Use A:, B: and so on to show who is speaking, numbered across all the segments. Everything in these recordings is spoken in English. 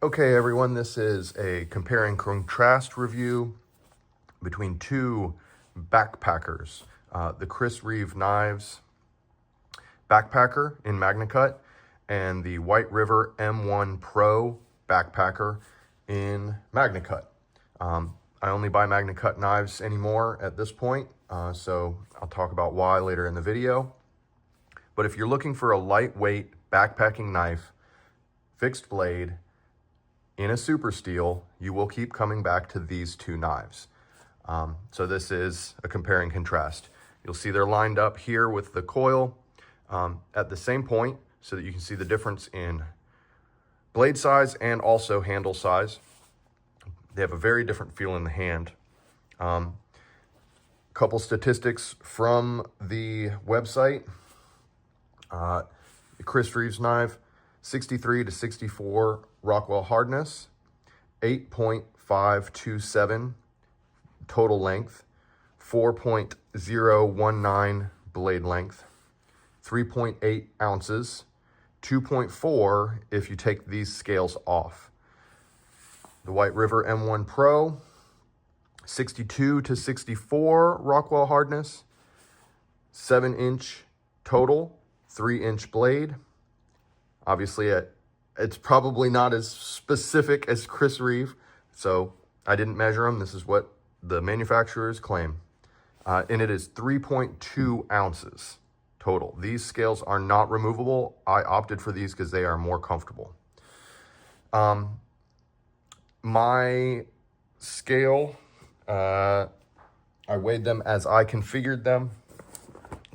A: Okay, everyone, this is a compare and contrast review between two backpackers. The Chris Reeve Knives backpacker in Magnacut and the White River M1 Pro backpacker in Magnacut. I only buy Magnacut knives anymore at this point, so I'll talk about why later in the video. But if you're looking for a lightweight backpacking knife, fixed blade, in a super steel, you will keep coming back to these two knives. So this is a compare and contrast. You'll see they're lined up here with the coil at the same point so that you can see the difference in blade size and also handle size. They have a very different feel in the hand. Couple statistics from the website. The Chris Reeves knife, 63 to 64 Rockwell hardness, 8.527 total length, 4.019 blade length, 3.8 ounces, 2.4 if you take these scales off. The White River M1 Pro, 62 to 64 Rockwell hardness, 7-inch total, 3-inch blade. Obviously, it's probably not as specific as Chris Reeve, so I didn't measure them. This is what the manufacturers claim. And it is 3.2 ounces total. These scales are not removable. I opted for these because they are more comfortable. My scale, I weighed them as I configured them,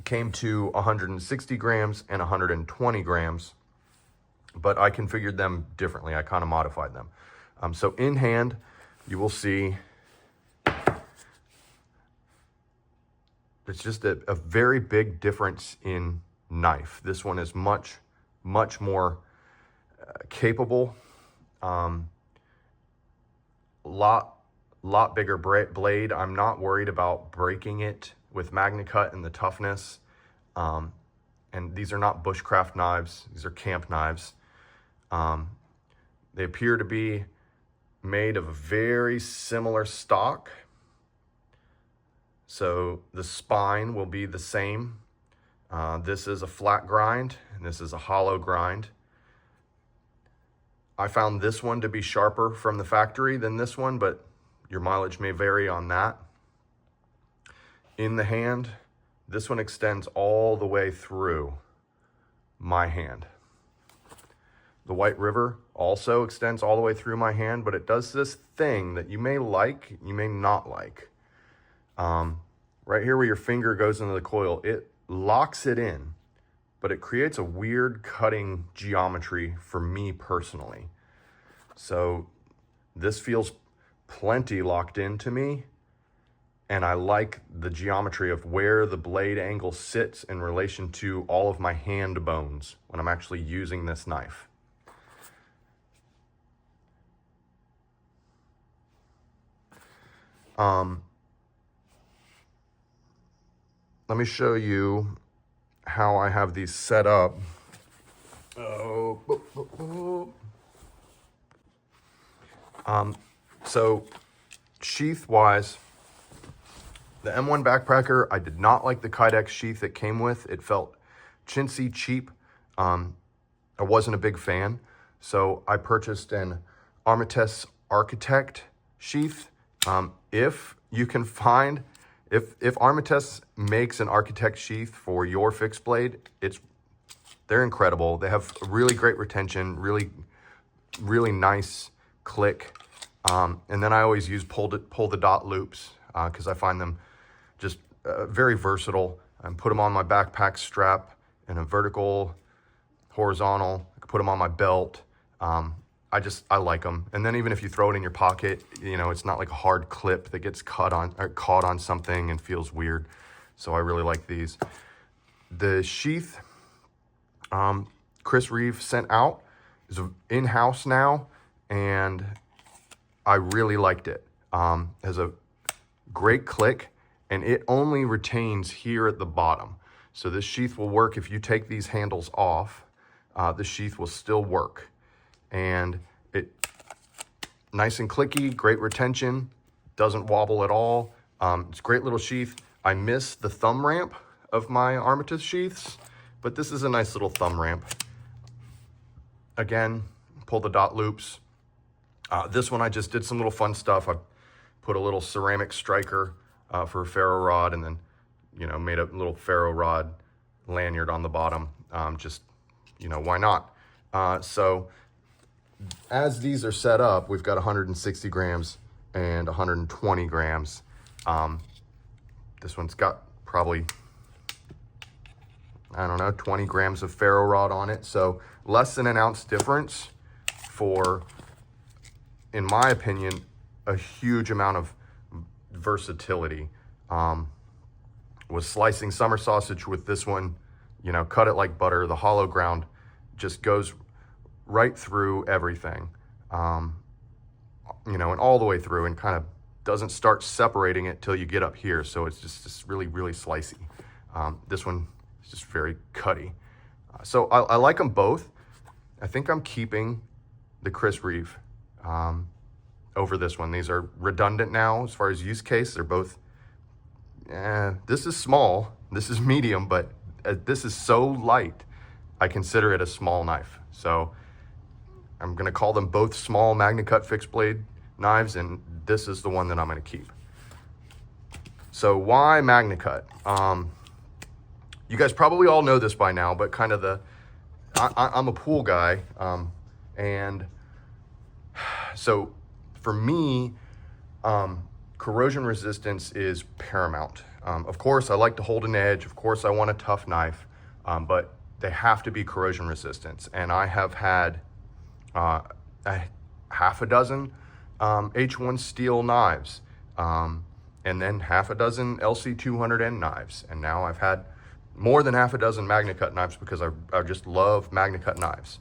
A: came to 160 grams and 120 grams. But I configured them differently. I kind of modified them. So in hand, you will see it's just a very big difference in knife. This one is much more capable. Lot bigger blade. I'm not worried about breaking it with Magnacut and the toughness. And these are not bushcraft knives. These are camp knives. They appear to be made of a very similar stock. So the spine will be the same. This is a flat grind and this is a hollow grind. I found this one to be sharper from the factory than this one, but your mileage may vary on that. In the hand, this one extends all the way through my hand. The White River also extends all the way through my hand, but it does this thing that you may like, you may not like. Right here where your finger goes into the coil, it locks it in, but it creates a weird cutting geometry for me personally. So this feels plenty locked into me, and I like the geometry of where the blade angle sits in relation to all of my hand bones when I'm actually using this knife. Let me show you how I have these set up. So sheath wise, the M1 backpacker, I did not like the Kydex sheath it came with. It felt chintzy, cheap. I wasn't a big fan. So I purchased an Armitage Architect sheath. If you can find, if Armitage makes an Architect sheath for your fixed blade, they're incredible. They have really great retention, really nice click. And then I always use pull the dot loops because I find them just very versatile. I put them on my backpack strap in a vertical, horizontal. I can put them on my belt. I like them. And then even if you throw it in your pocket, you know, it's not like a hard clip that gets caught on something and feels weird. So I really like these. The sheath Chris Reeve sent out is in-house now, and I really liked it. Has a great click, and it only retains here at the bottom. So this sheath will work if you take these handles off. The sheath will still work. And nice and clicky, great retention, doesn't wobble at all. It's a great little sheath. I miss the thumb ramp of my Armitage sheaths, but this is a nice little thumb ramp. Again, pull the dot loops. This one I just did some little fun stuff. I put a little ceramic striker for a ferro rod, and then, you know, made a little ferro rod lanyard on the bottom. Just, you know, why not? So as these are set up, we've got 160 grams and 120 grams. This one's got probably, I don't know, 20 grams of ferro rod on it. So less than an ounce difference for, in my opinion, a huge amount of versatility. Was slicing summer sausage with this one, you know, cut it like butter. The hollow ground just goes right through everything, you know, and all the way through, and kind of doesn't start separating it till you get up here. So it's just really, really slicey. This one is just very cutty. So I like them both. I think I'm keeping the Chris Reeve over this one. These are redundant now as far as use case. They're both, this is small, this is medium, but this is so light, I consider it a small knife. So I'm gonna call them both small Magnacut fixed blade knives, and this is the one that I'm gonna keep. So why Magnacut? You guys probably all know this by now, but kind of I'm a pool guy, and so for me, corrosion resistance is paramount. Of course, I like to hold an edge. Of course, I want a tough knife, but they have to be corrosion resistant. And I have had a half a dozen H1 steel knives, and then half a dozen lc200n knives. And now I've had more than half a dozen Magnacut knives because I just love Magnacut knives.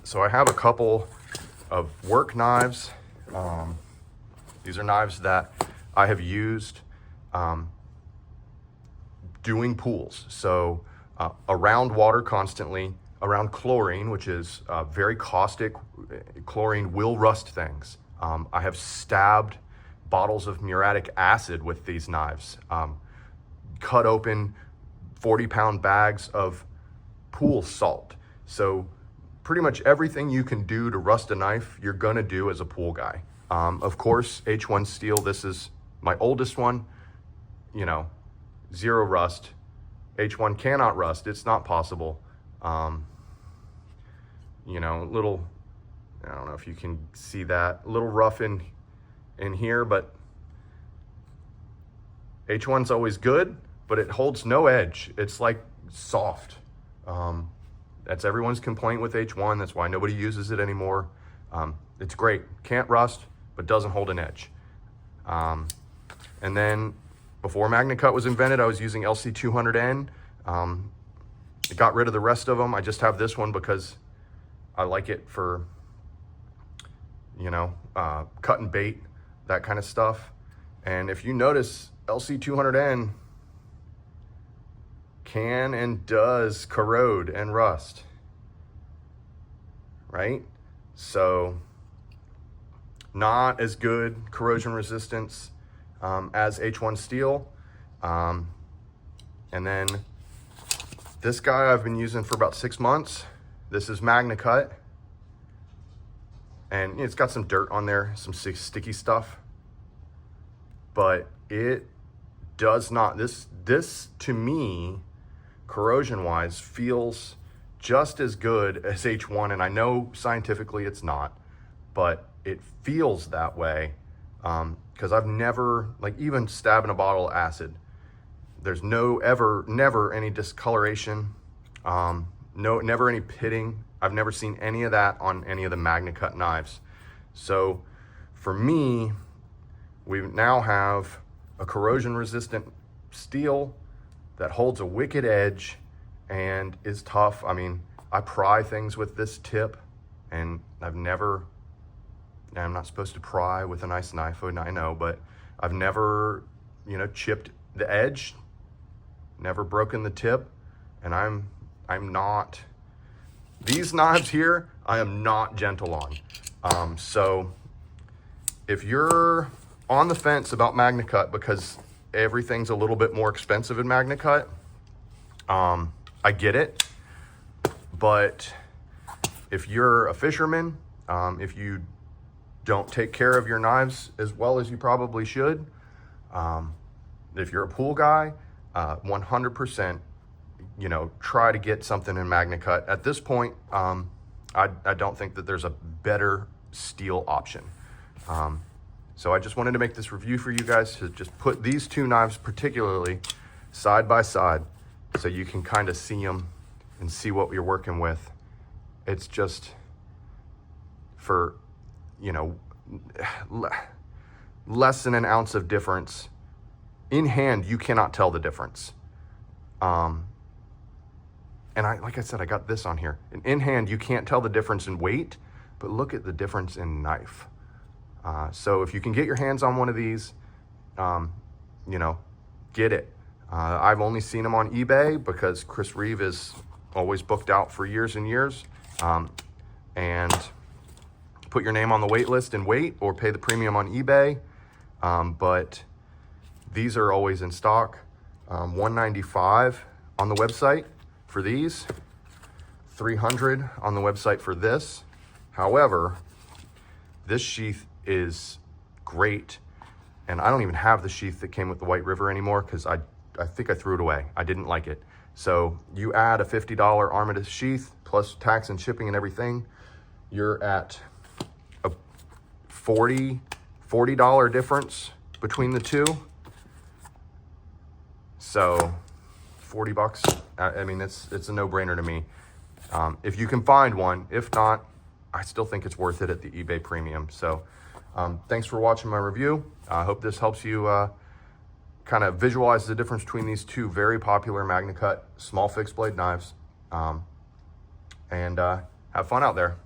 A: So I have a couple of work knives. These are knives that I have used doing pools. So around water constantly, around chlorine, which is very caustic. Chlorine will rust things. I have stabbed bottles of muriatic acid with these knives. Cut open 40-pound bags of pool salt. So pretty much everything you can do to rust a knife, you're gonna do as a pool guy. Of course, H1 steel, this is my oldest one, you know, zero rust. H1 cannot rust, it's not possible. You know, little, I don't know if you can see that, a little rough in here, but H1's always good, but it holds no edge. It's like soft. That's everyone's complaint with H1. That's why nobody uses it anymore. It's great, can't rust, but doesn't hold an edge. And then before Magnacut was invented, I was using lc200n. I got rid of the rest of them. I just have this one because I like it for, you know, cutting bait, that kind of stuff. And if you notice, lc200n can and does corrode and rust, right? So not as good corrosion resistance as H1 steel. And then this guy I've been using for about 6 months. This is Magnacut, and it's got some dirt on there, some sticky stuff, but it does not, this to me, corrosion wise, feels just as good as H1. And I know scientifically it's not, but it feels that way. Because I've never, like, even stabbing a bottle of acid, there's never any discoloration, never any pitting. I've never seen any of that on any of the Magnacut knives. So for me, we now have a corrosion resistant steel that holds a wicked edge and is tough. I mean, I pry things with this tip, and I'm not supposed to pry with a nice knife, I know, but I've never, you know, chipped the edge, never broken the tip, and I'm not, these knives here, I am not gentle on. So if you're on the fence about Magnacut because everything's a little bit more expensive in Magnacut, I get it. But if you're a fisherman, if you don't take care of your knives as well as you probably should, if you're a pool guy, 100%, you know, try to get something in Magnacut. At this point, I don't think that there's a better steel option. So I just wanted to make this review for you guys to just put these two knives particularly side by side so you can kind of see them and see what you're working with. It's just for, you know, less than an ounce of difference. In hand, you cannot tell the difference. And like I said, I got this on here. And in hand, you can't tell the difference in weight, but look at the difference in knife. So if you can get your hands on one of these, you know, get it. I've only seen them on eBay because Chris Reeve is always booked out for years and years. And put your name on the wait list and wait, or pay the premium on eBay. But these are always in stock. $195 on the website for these, $300 on the website for this. However, this sheath is great, and I don't even have the sheath that came with the White River anymore because I think I threw it away. I didn't like it. So you add a $50 Armitage sheath plus tax and shipping and everything, you're at a $40 difference between the two. So 40 bucks. I mean, it's a no-brainer to me. If you can find one, if not, I still think it's worth it at the eBay premium. So thanks for watching my review. I hope this helps you kind of visualize the difference between these two very popular Magnacut small fixed blade knives. And have fun out there.